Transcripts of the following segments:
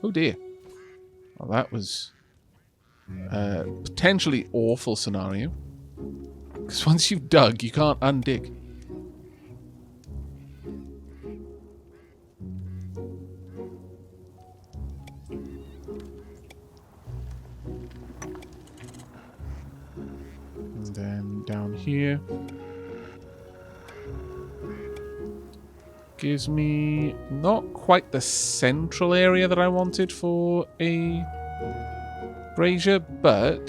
Oh dear. Well, that was a potentially awful scenario. Because once you've dug, you can't undig. And then down here. Gives me not quite the central area that I wanted for a brazier, but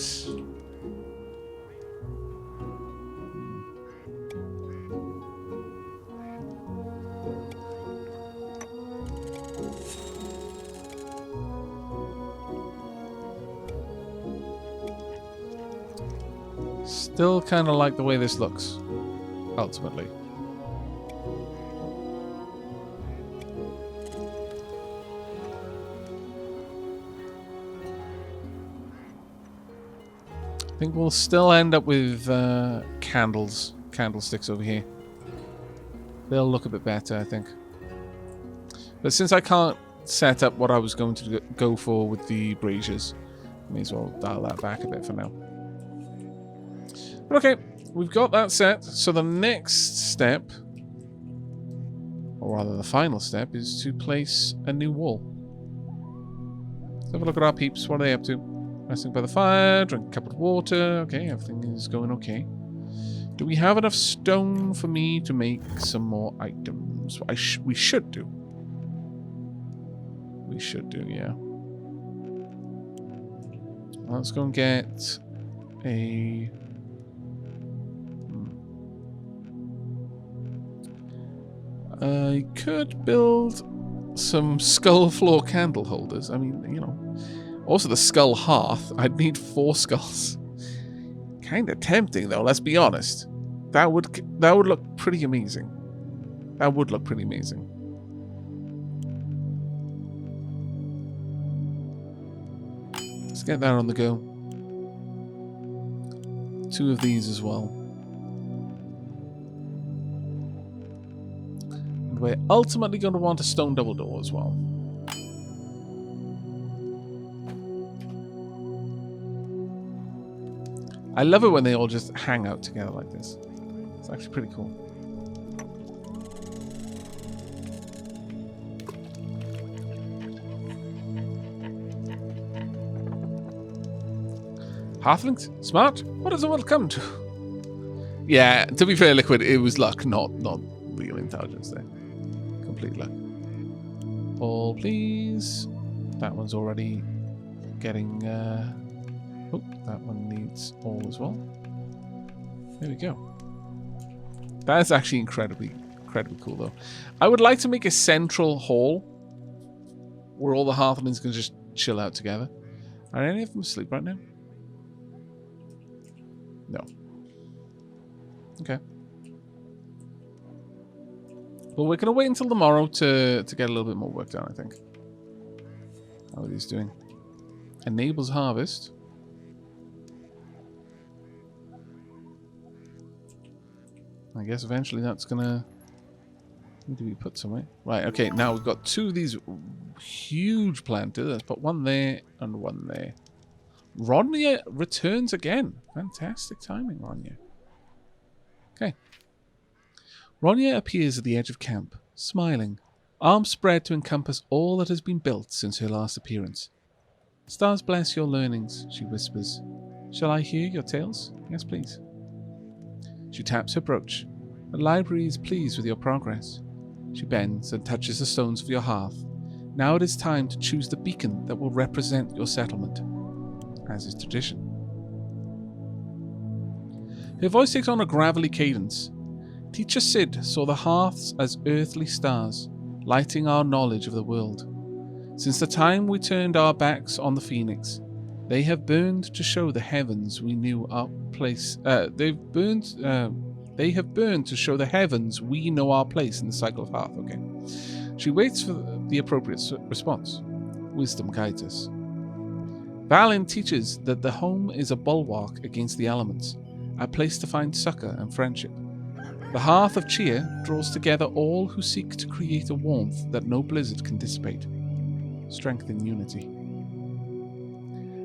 still kind of like the way this looks, ultimately. I think we'll still end up with candlesticks over here. They'll look a bit better, I think. But since I can't set up what I was going to go for with the braziers, may as well dial that back a bit for now. But okay, we've got that set. So the next step, or rather the final step, is to place a new wall. Let's have a look at our peeps. What are they up to? Resting by the fire, drink a cup of water. Okay, everything is going okay. Do we have enough stone for me to make some more items? We should do. We should do, yeah. Let's go and get a... I could build some skull floor candle holders. I mean, you know... Also, the skull hearth. I'd need 4 skulls. Kind of tempting, though. Let's be honest. That would look pretty amazing. That would look pretty amazing. Let's get that on the go. 2 of these as well. And we're ultimately going to want a stone double door as well. I love it when they all just hang out together like this. It's actually pretty cool. Hearthlings? Smart? What does the world come to? Yeah, to be fair, Liquid, it was luck, not real intelligence there. Complete luck. All, please. That one's already getting... Oh, that one needs all as well. There we go. That is actually incredibly cool, though. I would like to make a central hall where all the Hearthlings can just chill out together. Are any of them asleep right now? No. Okay. Well, we're going to wait until tomorrow to get a little bit more work done, I think. How are these doing? Enables harvest. I guess eventually that's gonna... Where do we put somewhere? Right, okay, now we've got 2 of these huge planters. Let's put 1 there and 1 there. Rodnia returns again. Fantastic timing, Rodnia. Okay. Rodnia appears at the edge of camp, smiling, arms spread to encompass all that has been built since her last appearance. Stars bless your learnings, she whispers. Shall I hear your tales? Yes, please. She taps her brooch. The library is pleased with your progress. She bends and touches the stones of your hearth. Now it is time to choose the beacon that will represent your settlement, as is tradition. Her voice takes on a gravelly cadence. Teacher Sid saw the hearths as earthly stars, lighting our knowledge of the world. Since the time we turned our backs on the Phoenix, they have burned to show the heavens we knew our place. They have burned to show the heavens we know our place in the cycle of Hearth. Okay. She waits for the appropriate response. Wisdom guides us. Valin teaches that the home is a bulwark against the elements, a place to find succor and friendship. The hearth of cheer draws together all who seek to create a warmth that no blizzard can dissipate. strength in unity.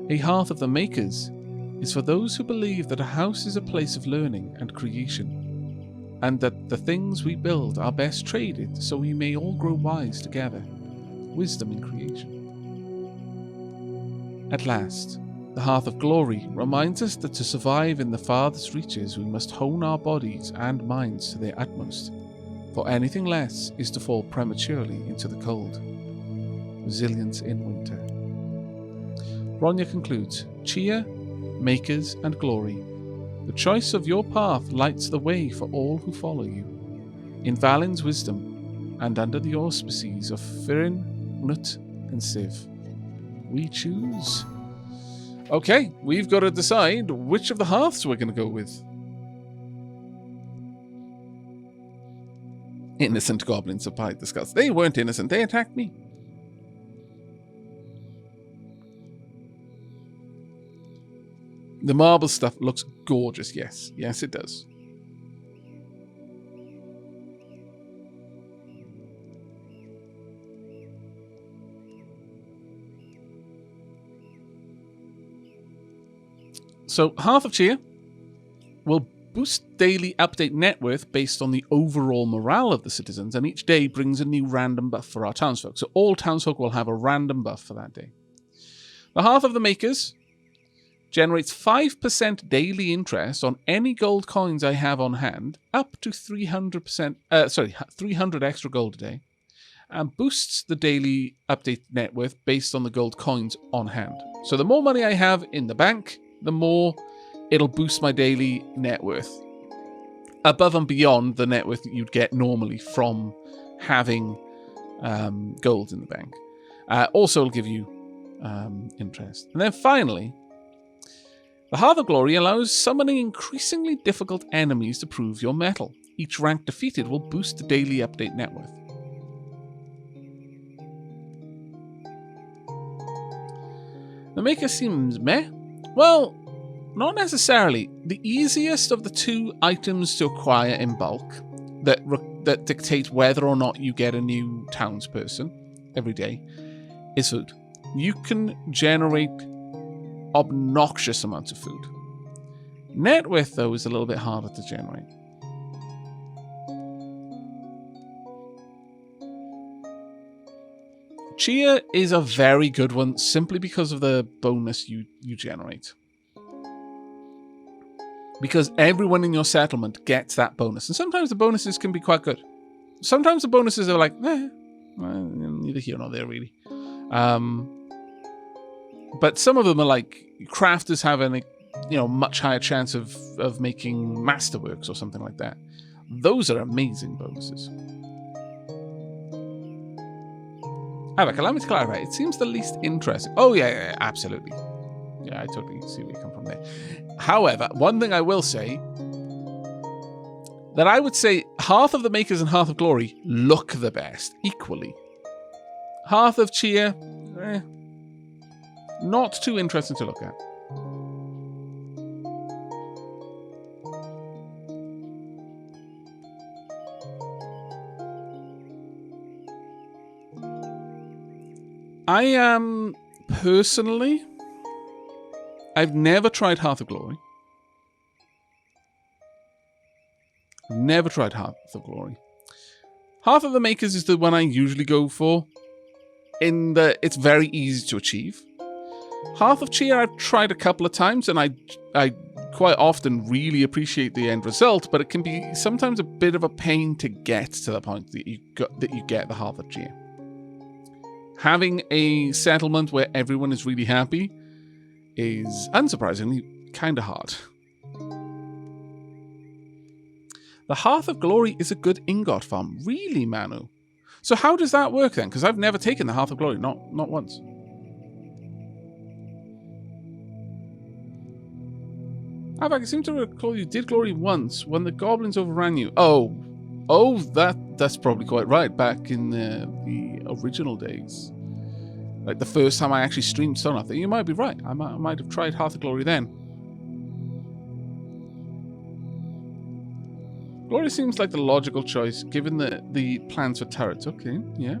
A Hearth of the Makers is for those who believe that a house is a place of learning and creation, and that the things we build are best traded so we may all grow wise together. Wisdom in creation. At last, the Hearth of Glory reminds us that to survive in the farthest reaches we must hone our bodies and minds to their utmost, for anything less is to fall prematurely into the cold. Resilience in winter. Ronya concludes, Cheer, Makers, and Glory. The choice of your path lights the way for all who follow you. In Valin's wisdom, and under the auspices of Firin, Nut, and Siv, we choose. Okay, we've got to decide which of the hearths we're going to go with. Innocent goblins supplied the skulls. They weren't innocent, they attacked me. The marble stuff looks gorgeous, yes. Yes, it does. So, Hearth of Cheer will boost daily update net worth based on the overall morale of the citizens, and each day brings a new random buff for our townsfolk. So all townsfolk will have a random buff for that day. The Hearth of the Makers generates 5% daily interest on any gold coins I have on hand, up to 300 extra gold a day, and boosts the daily update net worth based on the gold coins on hand. So the more money I have in the bank, the more it'll boost my daily net worth, above and beyond the net worth that you'd get normally from having gold in the bank. Also, it'll give you interest. And then finally, the Hearth of Glory allows summoning increasingly difficult enemies to prove your mettle. Each rank defeated will boost the daily update net worth. The Maker seems meh. Well, not necessarily. The easiest of the two items to acquire in bulk that dictate whether or not you get a new townsperson every day is food. You can generate obnoxious amounts of food. Net worth, though, is a little bit harder to generate. Cheer is a very good one simply because of the bonus you generate. Because everyone in your settlement gets that bonus. And sometimes the bonuses can be quite good. Sometimes the bonuses are like, neither here nor there, really. But some of them are like, crafters have a much higher chance of making masterworks or something like that. Those are amazing bonuses. Aavak, allow me to clarify. It seems the least interesting. Oh, yeah, absolutely. Yeah, I totally see where you come from there. However, one thing I will say, that I would say Hearth of the Makers and Hearth of Glory look the best, equally. Hearth of Cheer, not too interesting to look at. I am personally, I've never tried Hearth of Glory. Never tried Hearth of Glory. Hearth of the Makers is the one I usually go for, in that it's very easy to achieve. Hearth of Cheer I've tried a couple of times, and I quite often really appreciate the end result, but it can be sometimes a bit of a pain to get to the point that you get the Hearth of Cheer. Having a settlement where everyone is really happy is, unsurprisingly, kind of hard. The Hearth of Glory is a good ingot farm. Really, Manu? So how does that work then? Because I've never taken the Hearth of Glory, not once. Aavak, I seem to recall you did Glory once when the goblins overran you. Oh, that's probably quite right. Back in the original days. Like the first time I actually streamed Stonehearth. You might be right. I might have tried Hearth of Glory then. Glory seems like the logical choice, given the plans for turrets. Okay, yeah.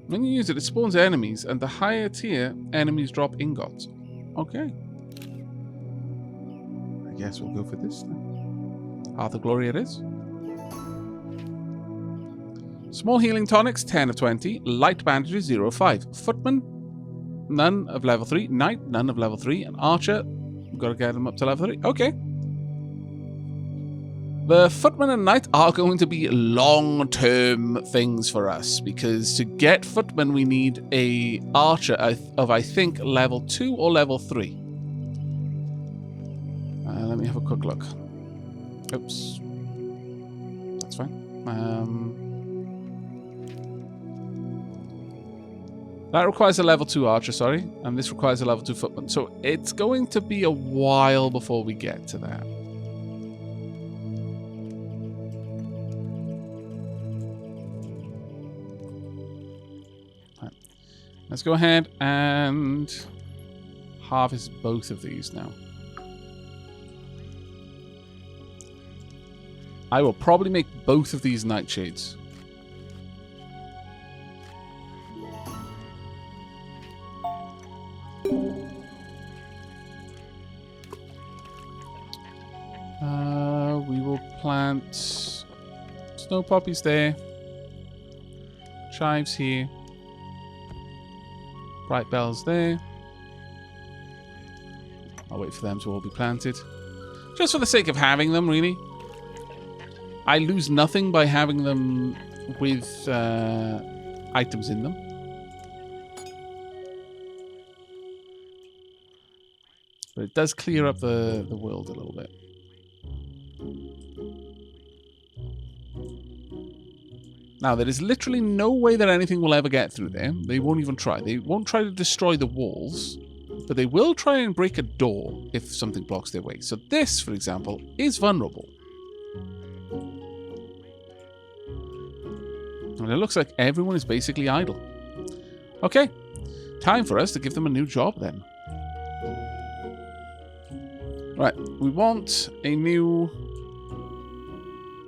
When you use it, it spawns enemies, and the higher tier enemies drop ingots. Okay. I guess we'll go for this then. Hearth of Glory it is. Small healing tonics, 10 of 20. Light bandages, 0 of 5. Footman, none of level 3. Knight, none of level 3. And Archer, we've got to get them up to level 3. Okay. The Footman and Knight are going to be long-term things for us, because to get Footman we need a Archer of, I think, level 2 or level 3. Let me have a quick look. Oops. That's fine. That requires a level 2 Archer, sorry. And this requires a level 2 Footman. So it's going to be a while before we get to that. Right. Let's go ahead and harvest both of these now. I will probably make both of these nightshades. We will plant snow poppies there. Chives here. Bright bells there. I'll wait for them to all be planted. Just for the sake of having them, really. I lose nothing by having them with items in them. But it does clear up the world a little bit. Now, there is literally no way that anything will ever get through there. They won't even try. They won't try to destroy the walls, but they will try and break a door if something blocks their way. So this, for example, is vulnerable. And it looks like everyone is basically idle. Okay, time for us to give them a new job then. Right, we want a new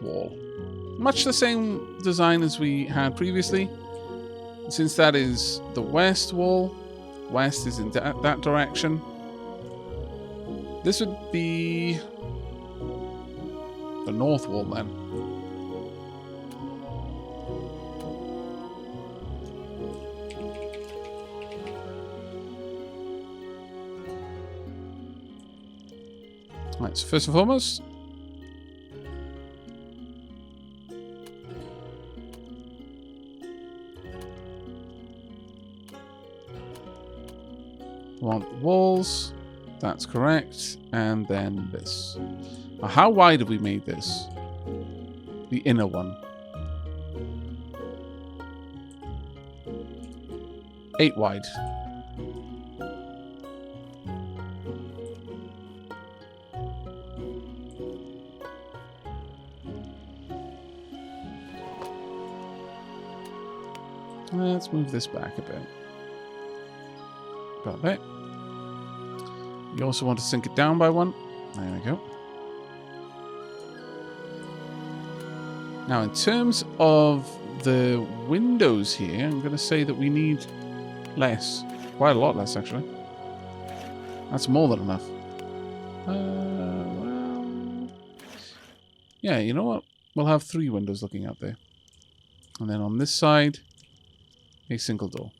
wall. Much the same design as we had previously. Since that is the west wall, west is in that direction. This would be the north wall then. Right, so first and foremost, want walls, that's correct, and then this. Now, how wide have we made this? The inner one. 8 wide. Let's move this back a bit. About that. You also want to sink it down by 1. There we go. Now, in terms of the windows here, I'm going to say that we need less. Quite a lot less, actually. That's more than enough. Well, yeah, you know what? We'll have 3 windows looking out there. And then on this side, a single door.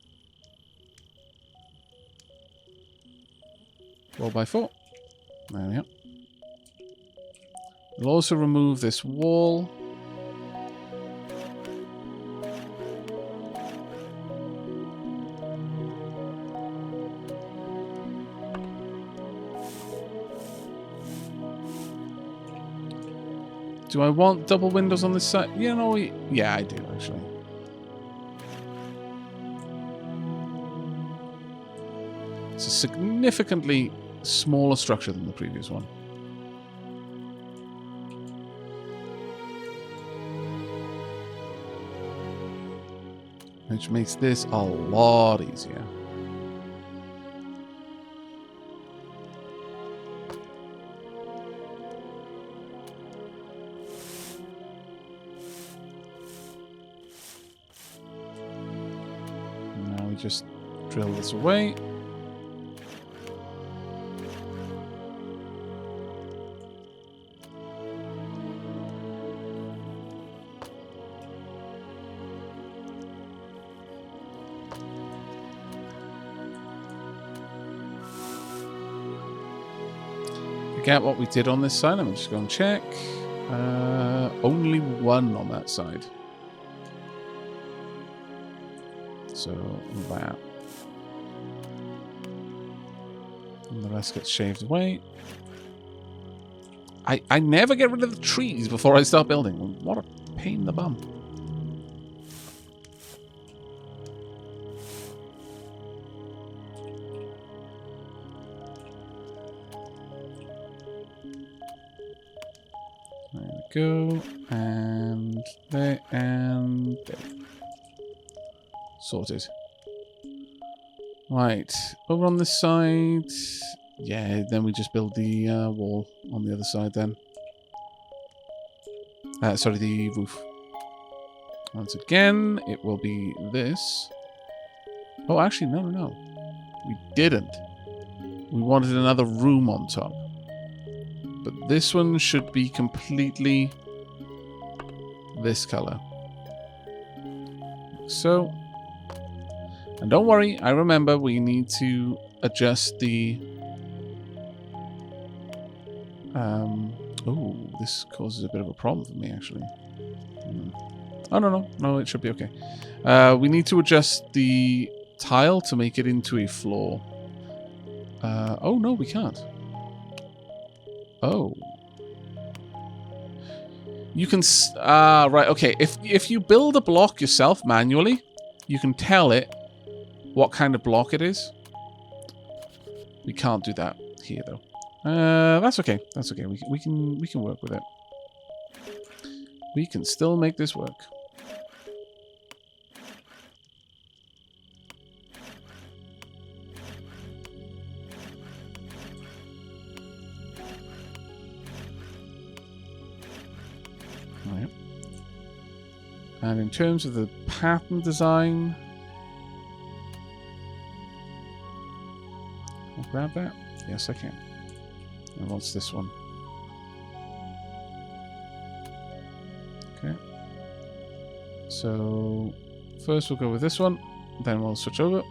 4x4. There we go. We'll also remove this wall. Do I want double windows on this side? You know, yeah, I do, actually. It's a significantly smaller structure than the previous one. Which makes this a lot easier. we just drill this away. Forget what we did on this side. I'm just going to check. Only one on that side. So that. And the rest gets shaved away. I never get rid of the trees before I start building. What a pain in the bum. There we go. And there and there. Sorted. Right. Over on this side. Yeah, then we just build the wall on the other side then. Sorry, the roof. Once again, it will be this. Oh, actually, no. We didn't. We wanted another room on top. But this one should be completely this color. So, and don't worry, I remember we need to adjust the... oh, this causes a bit of a problem for me, actually. Oh, no, it should be okay. We need to adjust the tile to make it into a floor. Oh, no, we can't. Oh. You can... right, okay. If you build a block yourself manually, you can tell it what kind of block it is. We can't do that here, though. That's okay. That's okay. We can work with it. We can still make this work. Right. And in terms of the pattern design, I'll grab that. Yes, I can. And what's this one? Okay. So first we'll go with this one, then we'll switch over.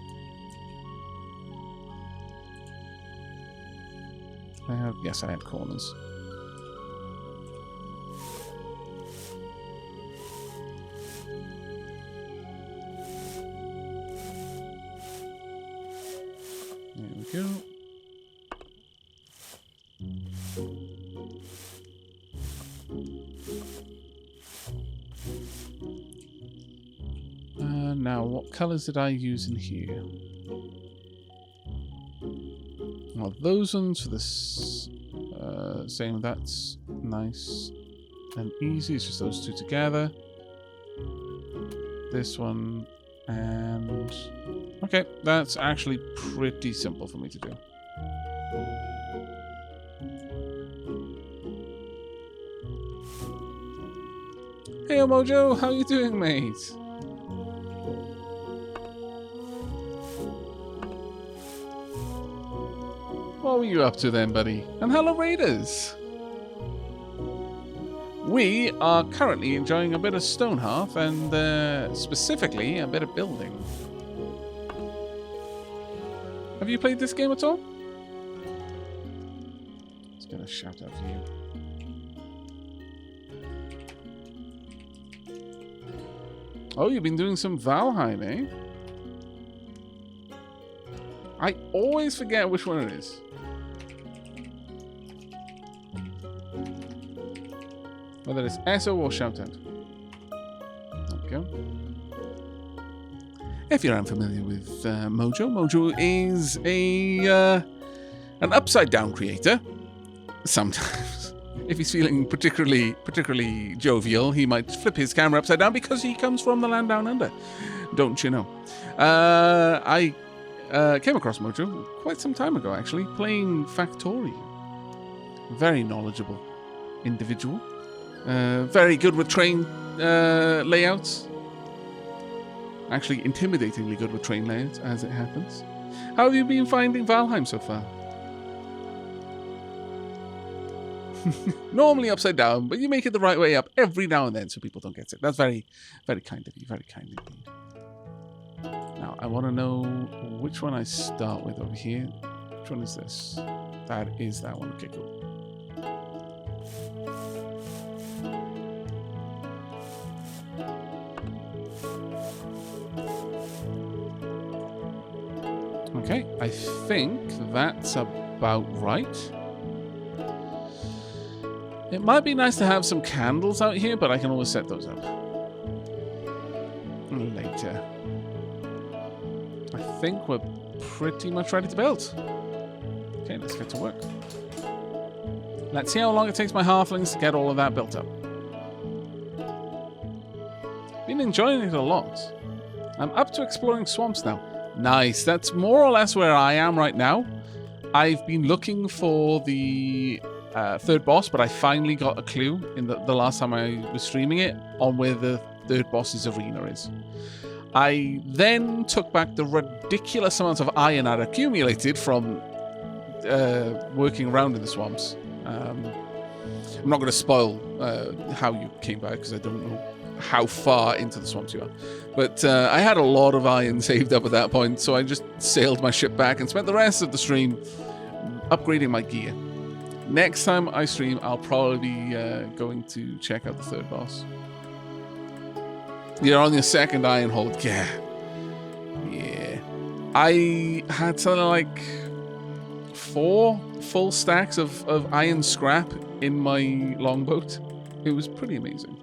Yes, I had corners. There we go. Now, what colors did I use in here? Well, those ones for this same. That's nice and easy. It's just those two together. This one and okay, that's actually pretty simple for me to do. Hey, Mojo, how you doing, mate? What were you up to then, buddy? And hello, Raiders! We are currently enjoying a bit of Stonehearth and specifically a bit of building. Have you played this game at all? Let's get a shout out for you. Oh, you've been doing some Valheim, eh? I always forget which one it is. Whether it's SO or Shoutout. There we go. If you're unfamiliar with Mojo, Mojo is an upside down creator. Sometimes. If he's feeling particularly jovial, he might flip his camera upside down because he comes from the land down under. Don't you know? I came across Mojo quite some time ago, actually, playing Factorio. Very knowledgeable individual. Very good with train layouts. Actually, intimidatingly good with train layouts, as it happens. How have you been finding Valheim so far? Normally upside down, but you make it the right way up every now and then so people don't get it. That's very, very kind of you. Very kind indeed. Now, I want to know which one I start with over here. Which one is this? That is that one. Okay, cool. Okay, I think that's about right. It might be nice to have some candles out here, but I can always set those up later. I think we're pretty much ready to build. Okay, let's get to work. Let's see how long it takes my halflings to get all of that built up. Been enjoying it a lot. I'm up to exploring swamps now. Nice. That's more or less where I am right now. I've been looking for the third boss, but I finally got a clue in the last time I was streaming it on where the third boss's arena is. I then took back the ridiculous amount of iron I'd accumulated from working around in the swamps. I'm not going to spoil how you came back because I don't know how far into the swamps you are. But I had a lot of iron saved up at that point, so I just sailed my ship back and spent the rest of the stream upgrading my gear. Next time I stream, I'll probably be going to check out the third boss. You're on your second iron hold. Yeah. I had something like 4 full stacks of iron scrap in my longboat. It was pretty amazing.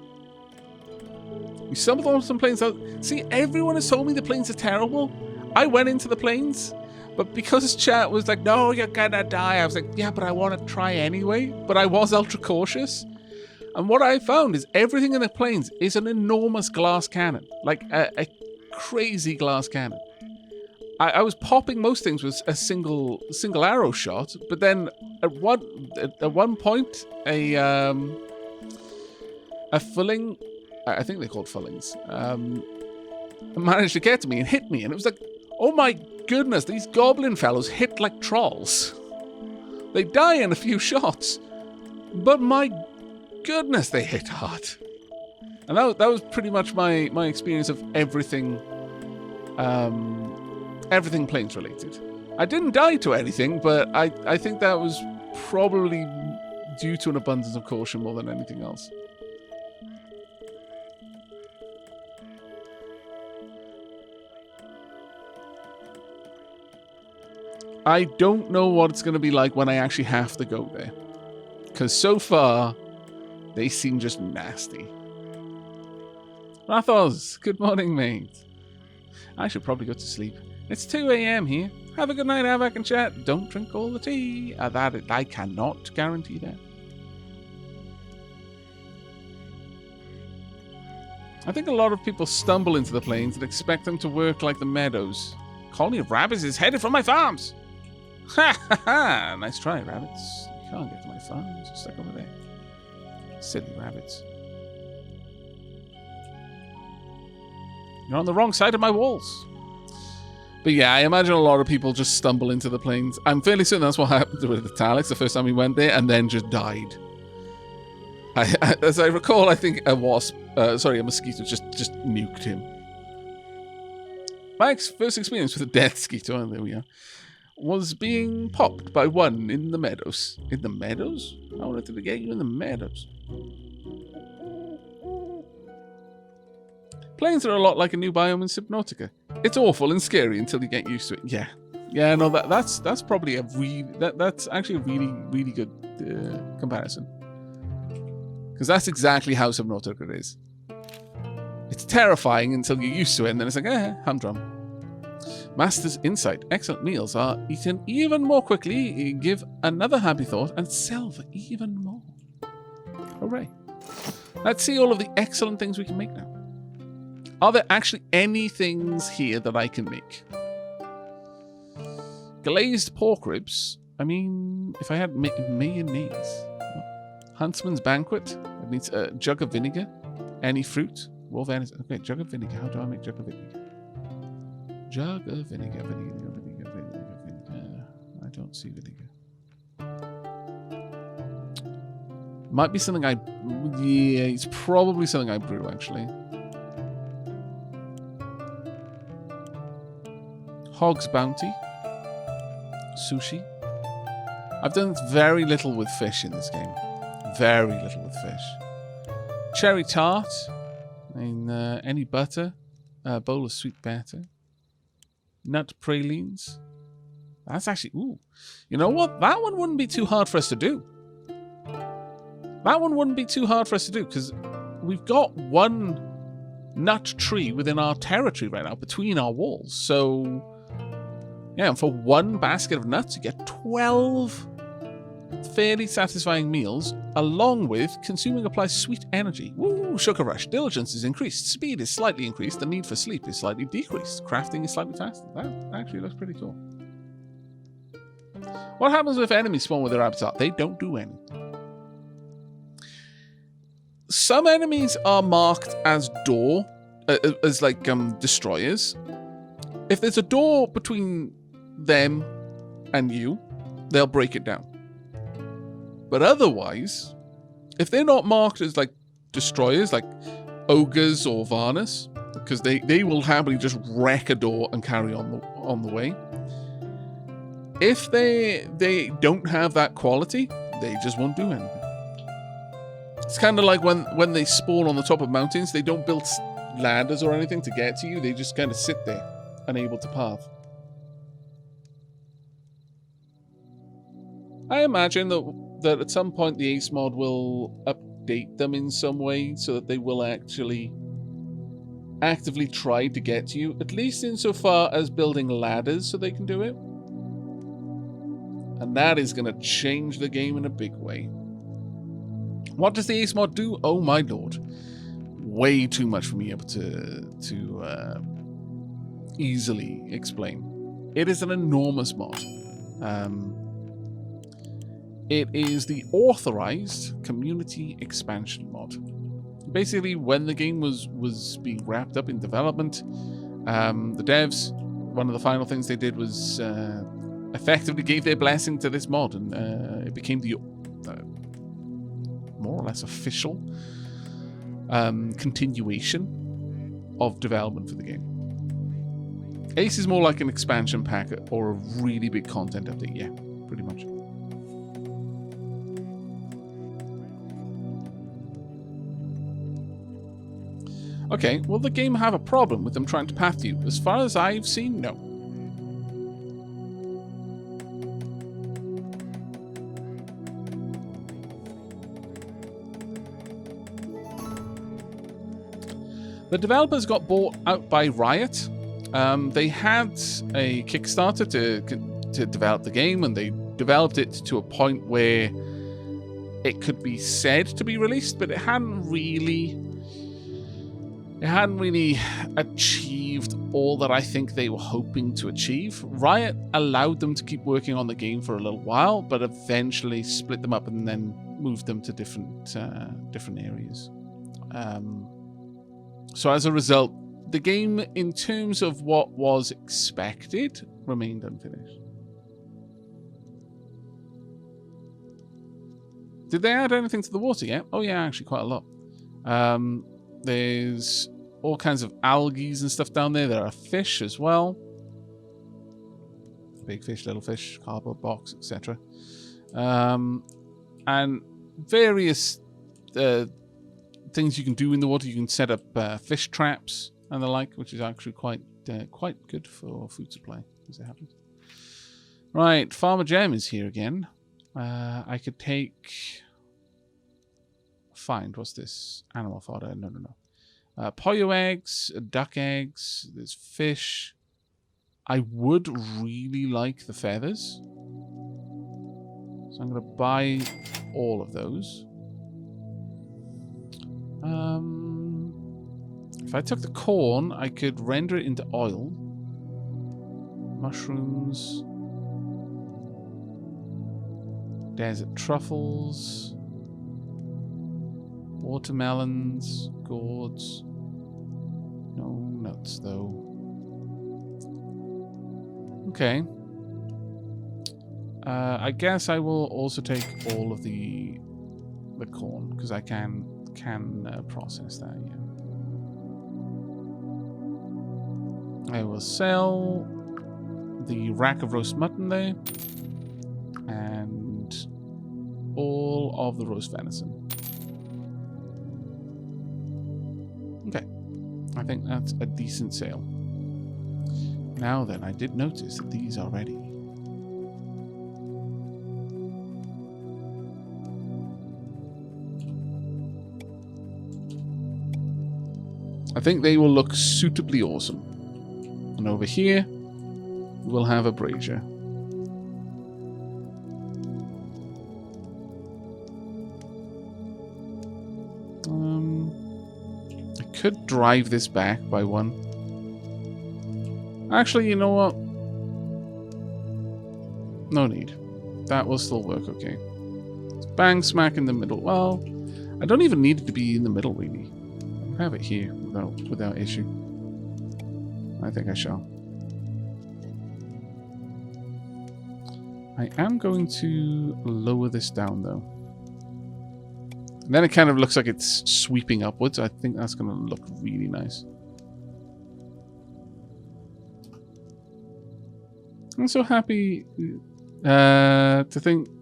We stumbled on some plains out. See, everyone has told me the plains are terrible. I went into the plains, but because chat was like, no, you're gonna die, I was like, yeah, but I want to try anyway. But I was ultra cautious. And what I found is everything in the plains is an enormous glass cannon. Like a crazy glass cannon. I was popping most things with a single arrow shot, but then at one point a fulling, I think they're called fullings, managed to get to me and hit me, and it was like, oh my goodness, these goblin fellows hit like trolls. They die in a few shots, but my goodness, they hit hard. And that was pretty much my experience of everything. Everything plains related. I didn't die to anything, but I think that was probably due to an abundance of caution more than anything else. I don't know what it's going to be like when I actually have to go there. Because so far, they seem just nasty. Rathos, good morning, mate. I should probably go to sleep. It's 2 a.m. here. Have a good night, Aavak and chat. Don't drink all the tea. I cannot guarantee that. I think a lot of people stumble into the plains and expect them to work like the meadows. Colony of rabbits is headed for my farms. Ha ha ha! Nice try, rabbits. You can't get to my farms. You're stuck over there. Silly rabbits. You're on the wrong side of my walls. But yeah, I imagine a lot of people just stumble into the plains. I'm fairly certain that's what happened with Italics the first time we went there, and then just died. As I recall, I think a mosquito just nuked him. My first experience with a death mosquito, and there we are, was being popped by one in the meadows. In the meadows? I wanted to get you in the meadows. Plains are a lot like a new biome in Subnautica. It's awful and scary until you get used to it. Yeah. No, that's probably that's actually a really good comparison. Because that's exactly how Subnautica is. It's terrifying until you're used to it, and then it's like, humdrum. Master's insight. Excellent meals are eaten even more quickly, give another happy thought, and sell for even more. Hooray. Let's see all of the excellent things we can make now. Are there actually any things here that I can make? Glazed pork ribs. I mean, if I had mayonnaise. Huntsman's banquet. That needs a jug of vinegar. Any fruit. Raw venison. Okay, jug of vinegar. How do I make jug of vinegar? Jug of vinegar, vinegar. I don't see vinegar. Might be something I... Yeah, it's probably something I brew, actually. Hog's Bounty. Sushi. I've done very little with fish in this game. Very little with fish. Cherry tart. And any butter. A bowl of sweet batter. Nut pralines. That's actually... Ooh. You know what? That one wouldn't be too hard for us to do. That one wouldn't be too hard for us to do, because we've got one nut tree within our territory right now, between our walls. So, yeah, and for one basket of nuts, you get 12 fairly satisfying meals, along with consuming applies sweet energy. Woo, sugar rush. Diligence is increased. Speed is slightly increased. The need for sleep is slightly decreased. Crafting is slightly faster. That actually looks pretty cool. What happens if enemies spawn with their avatar? They don't do anything. Some enemies are marked as door, as like destroyers. If there's a door between them and you, they'll break it down. But otherwise, if they're not marked as like destroyers, like ogres or Varnas, because they will happily just wreck a door and carry on the way. If they don't have that quality, they just won't do anything. It's kind of like when they spawn on the top of mountains, they don't build ladders or anything to get to you. They just kind of sit there, unable to path. I imagine that at some point the Ace mod will update them in some way so that they will actually actively try to get to you, at least insofar as building ladders so they can do it. And that is going to change the game in a big way. What does the Ace mod do? Oh my lord. Way too much for me able to easily explain. It is an enormous mod. It is the authorized community expansion mod. Basically, when the game was being wrapped up in development, the devs, one of the final things they did was effectively gave their blessing to this mod, and it became the more or less official continuation of development for the game. Ace is more like an expansion pack or a really big content update, yeah, pretty much. Okay, will the game have a problem with them trying to path you? As far as I've seen, no. The developers got bought out by Riot. They had a Kickstarter to develop the game, and they developed it to a point where it could be said to be released, but it hadn't really achieved all that I think they were hoping to achieve. Riot allowed them to keep working on the game for a little while, but eventually split them up and then moved them to different areas. So as a result, the game, in terms of what was expected, remained unfinished. Did they add anything to the water yet? Oh yeah, actually quite a lot. There's all kinds of algae and stuff down there. There are fish as well. Big fish, little fish, cardboard box, etc. And various things you can do in the water. You can set up fish traps and the like, which is actually quite good for food supply, as it happens. Right, Farmer Gem is here again. I could take... Find, what's this? Animal fodder, no. Pollo eggs, duck eggs, there's fish. I would really like the feathers. So I'm going to buy all of those. If I took the corn, I could render it into oil. Mushrooms. Desert truffles. Watermelons. Gourds. No nuts, though. Okay. I guess I will also take all of the corn because I can process that. Yeah. I will sell the rack of roast mutton there and all of the roast venison. Okay, I think that's a decent sale. Now then, I did notice that these are ready. I think they will look suitably awesome. And over here, we'll have a brazier. I could drive this back by one. Actually, you know what? No need. That will still work okay. It's bang smack in the middle. Well, I don't even need it to be in the middle, really. I can have it here without issue. I think I shall. I am going to lower this down, though. And then it kind of looks like it's sweeping upwards. I think that's going to look really nice. I'm so happy to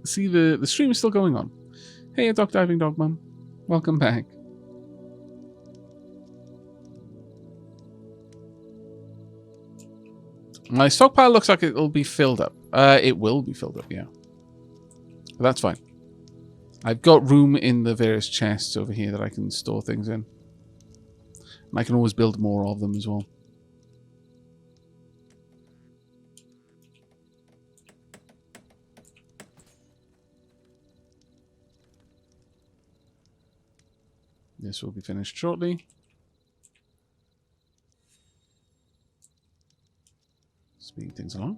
see the stream is still going on. Hey, Doc Diving Dog Mum. Welcome back. My stockpile looks like it'll be filled up. It will be filled up, yeah. But that's fine. I've got room in the various chests over here that I can store things in. And I can always build more of them as well. This will be finished shortly. Speed things along.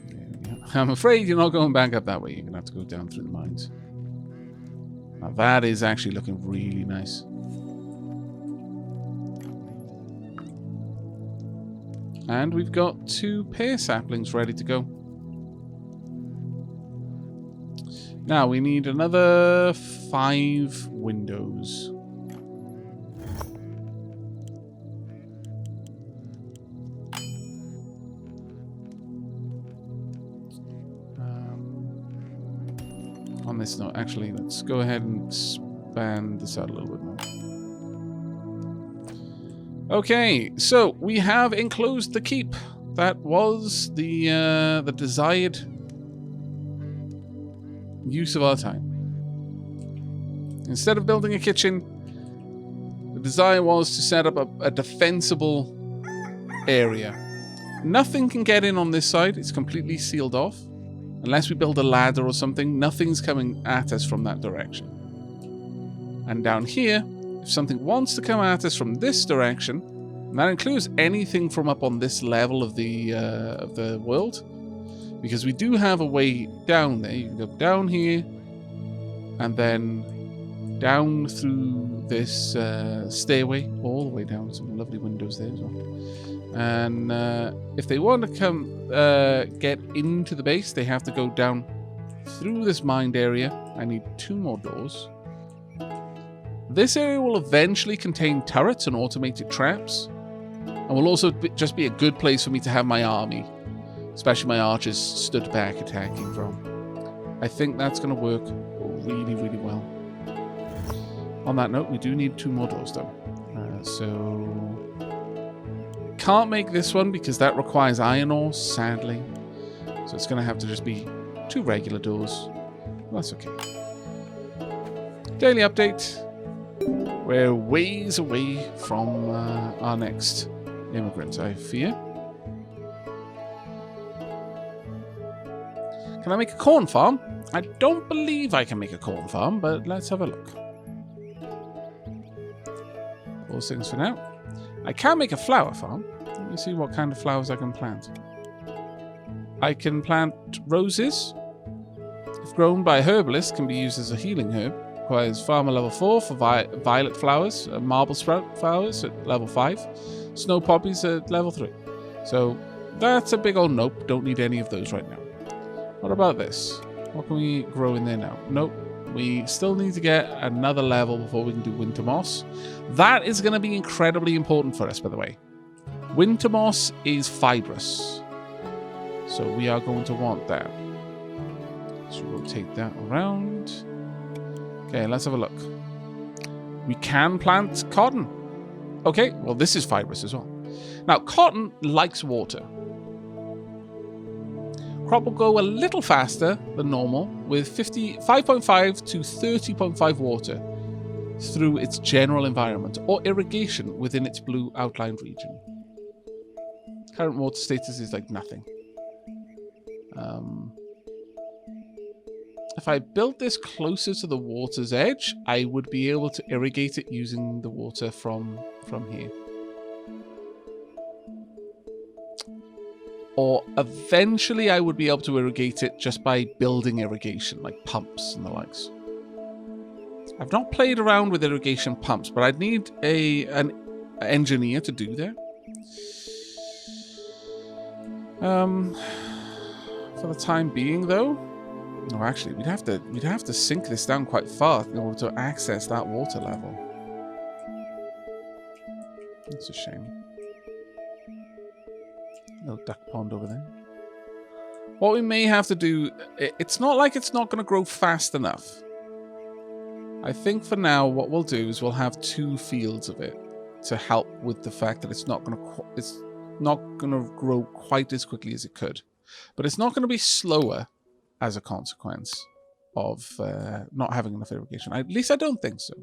There we go. I'm afraid you're not going back up that way. You're going to have to go down through the mines. Now that is actually looking really nice. And we've got 2 pear saplings ready to go. Now we need another 5 windows. On this note, actually, let's go ahead and expand this out a little bit more. Okay, so we have enclosed the keep. That was the desired use of our time. Instead of building a kitchen, the desire was to set up a defensible area. Nothing can get in on this side. It's completely sealed off. Unless we build a ladder or something, nothing's coming at us from that direction. And down here, if something wants to come at us from this direction, and that includes anything from up on this level of the world, because we do have a way down there. You can go down here, and then down through this stairway, all the way down. Some lovely windows there as well. And if they want to come get into the base, they have to go down through this mined area. I need 2 more doors. This area will eventually contain turrets and automated traps, and will also just be a good place for me to have my army, especially my archers stood back attacking from. I think that's going to work really, really well. On that note, we do need 2 more doors though. Can't make this one because that requires iron ore, sadly. So it's going to have to just be 2 regular doors. Well, that's okay. Daily update. We're ways away from our next immigrant, I fear. Can I make a corn farm? I don't believe I can make a corn farm, but let's have a look. Those things for now. I can make a flower farm. Let me see what kind of flowers I can plant. I can plant roses. If grown by a herbalist, can be used as a healing herb. Requires farmer level 4 for violet flowers, marble sprout flowers at level 5, snow poppies at level 3. So that's a big old nope. Don't need any of those right now. What about this? What can we grow in there now? Nope. We still need to get another level before we can do winter moss. That is going to be incredibly important for us, by the way. Winter moss is fibrous, so we are going to want that. So rotate that around. Okay, let's have a look. We can plant cotton. Okay, well this is fibrous as well. Now, cotton likes water. Crop will go a little faster than normal with 5.5 to 30.5 water through its general environment or irrigation within its blue outlined region. Current water status is like nothing. If I built this closer to the water's edge, I would be able to irrigate it using the water from here. Or eventually I would be able to irrigate it just by building irrigation, like pumps and the likes. I've not played around with irrigation pumps, but I'd need an engineer to do that. For the time being, though, no, actually, we'd have to sink this down quite far in order to access that water level. That's a shame. Little duck pond over there. What we may have to do, it's not like it's not going to grow fast enough. I think for now, what we'll do is we'll have 2 fields of it to help with the fact that it's not going to grow quite as quickly as it could, but it's not going to be slower as a consequence of not having enough irrigation. At least I don't think so.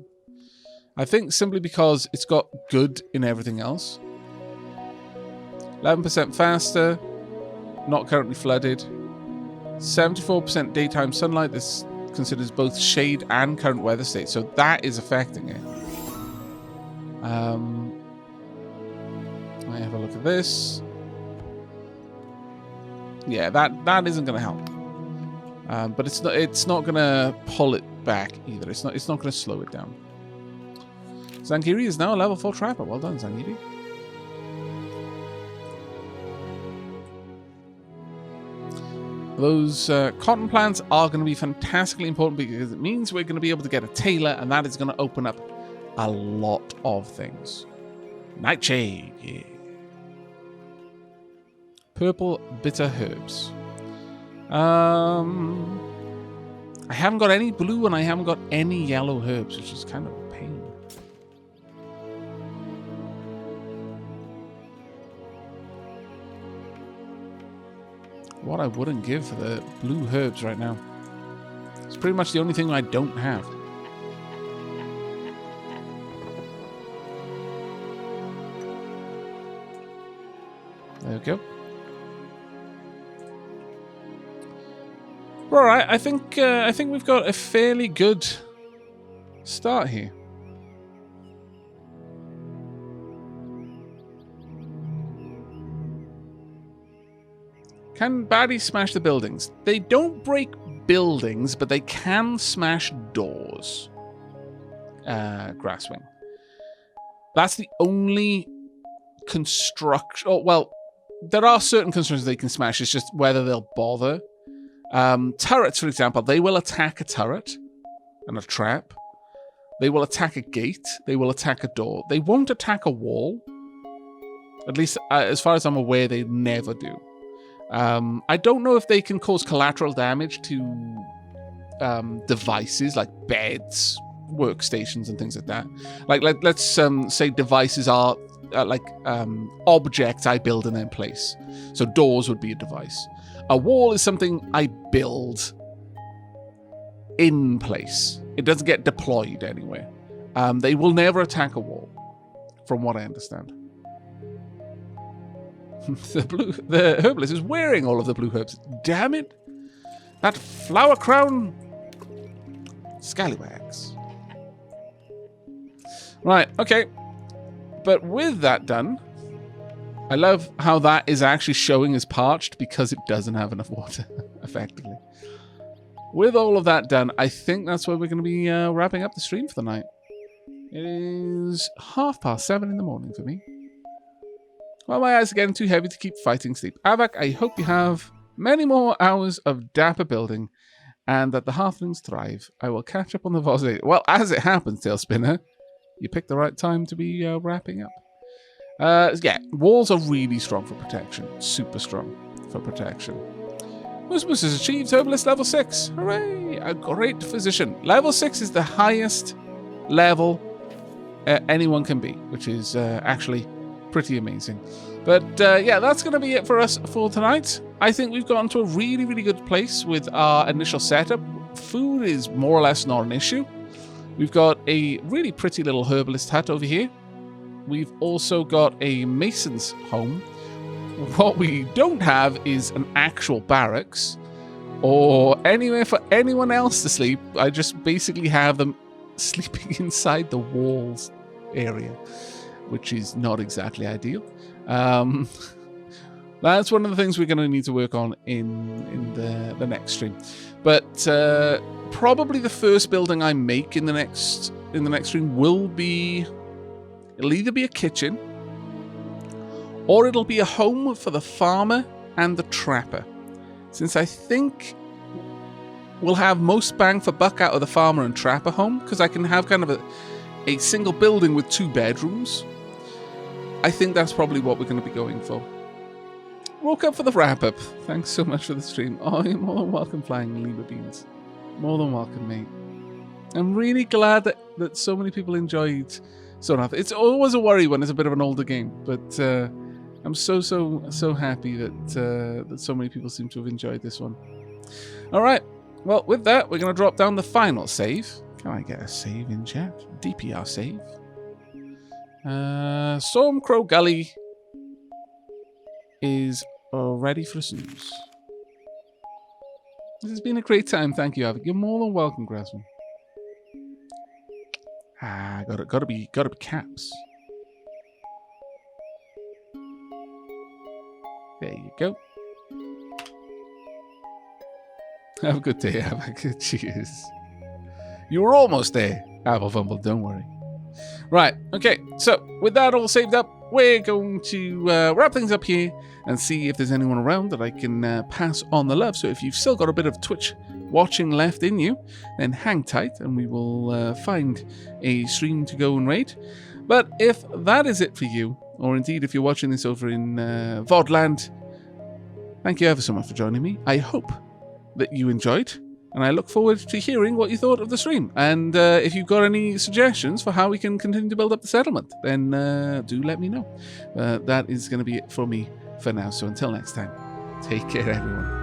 I think simply because it's got good in everything else. 11% faster, not currently flooded. 74% daytime sunlight. This considers both shade and current weather state, so that is affecting it. I have a look at this. Yeah, that isn't going to help. But it's not going to pull it back either. It's not going to slow it down. Zangiri is now a level 4 trapper. Well done, Zangiri. Those cotton plants are going to be fantastically important because it means we're going to be able to get a tailor, and that is going to open up a lot of things. Nightshade, yeah. Purple bitter herbs. I haven't got any blue and I haven't got any yellow herbs, which is kind of a pain. What I wouldn't give for the blue herbs right now. It's pretty much the only thing I don't have. There we go. All right, I think we've got a fairly good start here. Can baddies smash the buildings? They don't break buildings, but they can smash doors. Grasswing. That's the only construction. Oh, well, there are certain constructions they can smash. It's just whether they'll bother. Turrets, for example, they will attack a turret and a trap. They will attack a gate. They will attack a door. They won't attack a wall. At least, as far as I'm aware, they never do. I don't know if they can cause collateral damage to devices like beds, workstations, and things like that. Like, let's say devices are objects I build and then place. So doors would be a device. A wall is something I build in place. It doesn't get deployed anywhere. They will never attack a wall, from what I understand. The herbalist is wearing all of the blue herbs. Damn it! That flower crown scallywags. Right, okay. But with that done, I love how that is actually showing as parched because it doesn't have enough water, effectively. with all of that done, I think that's where we're going to be wrapping up the stream for the night. It is 7:30 in the morning for me. Well, my eyes are getting too heavy to keep fighting sleep. Aavak, I hope you have many more hours of dapper building and that the hearthlings thrive. I will catch up on the VODs later. Well, as it happens, Tailspinner, you picked the right time to be wrapping up. Yeah, walls are really strong for protection. Super strong for protection. Musmus has achieved Herbalist level 6. Hooray! A great physician. Level 6 is the highest level anyone can be, which is actually pretty amazing. But yeah, that's going to be it for us for tonight. I think we've gotten to a really, really good place with our initial setup. Food is more or less not an issue. We've got a really pretty little herbalist hut over here. We've also got a mason's home. What we don't have is an actual barracks or anywhere for anyone else to sleep. I just basically have them sleeping inside the walls area, which is not exactly ideal. That's one of the things we're going to need to work on in the next stream. But probably the first building I make in the next stream will be, it'll either be a kitchen or it'll be a home for the farmer and the trapper, since I think we'll have most bang for buck out of the farmer and trapper home, because I can have kind of a single building with 2 bedrooms. I think that's probably what we're going to be going for. Woke up for the wrap-up. Thanks so much for the stream. Oh, you're more than welcome, Flying Lima Beans. More than welcome, mate. I'm really glad that so many people enjoyed Stonehearth. It's always a worry when it's a bit of an older game, but I'm so happy that so many people seem to have enjoyed this one. All right. Well, with that, we're going to drop down the final save. Can I get a save in chat? DPR save. Stormcrow Gully is ready for a snooze. This has been a great time. Thank you, Aavak. You're more than welcome, Grassman. Gotta be caps. There you go. Have a good day, Aavak. Cheers. You were almost there, Applefumble, don't worry. Right, okay, so with that all saved up, we're going to wrap things up here and see if there's anyone around that I can pass on the love. So if you've still got a bit of Twitch watching left in you, then hang tight and we will find a stream to go and raid. But if that is it for you, or indeed if you're watching this over in VODland, thank you ever so much for joining me. I hope that you enjoyed, and I look forward to hearing what you thought of the stream. And if you've got any suggestions for how we can continue to build up the settlement, then do let me know. That is going to be it for me for now. So until next time, take care, everyone.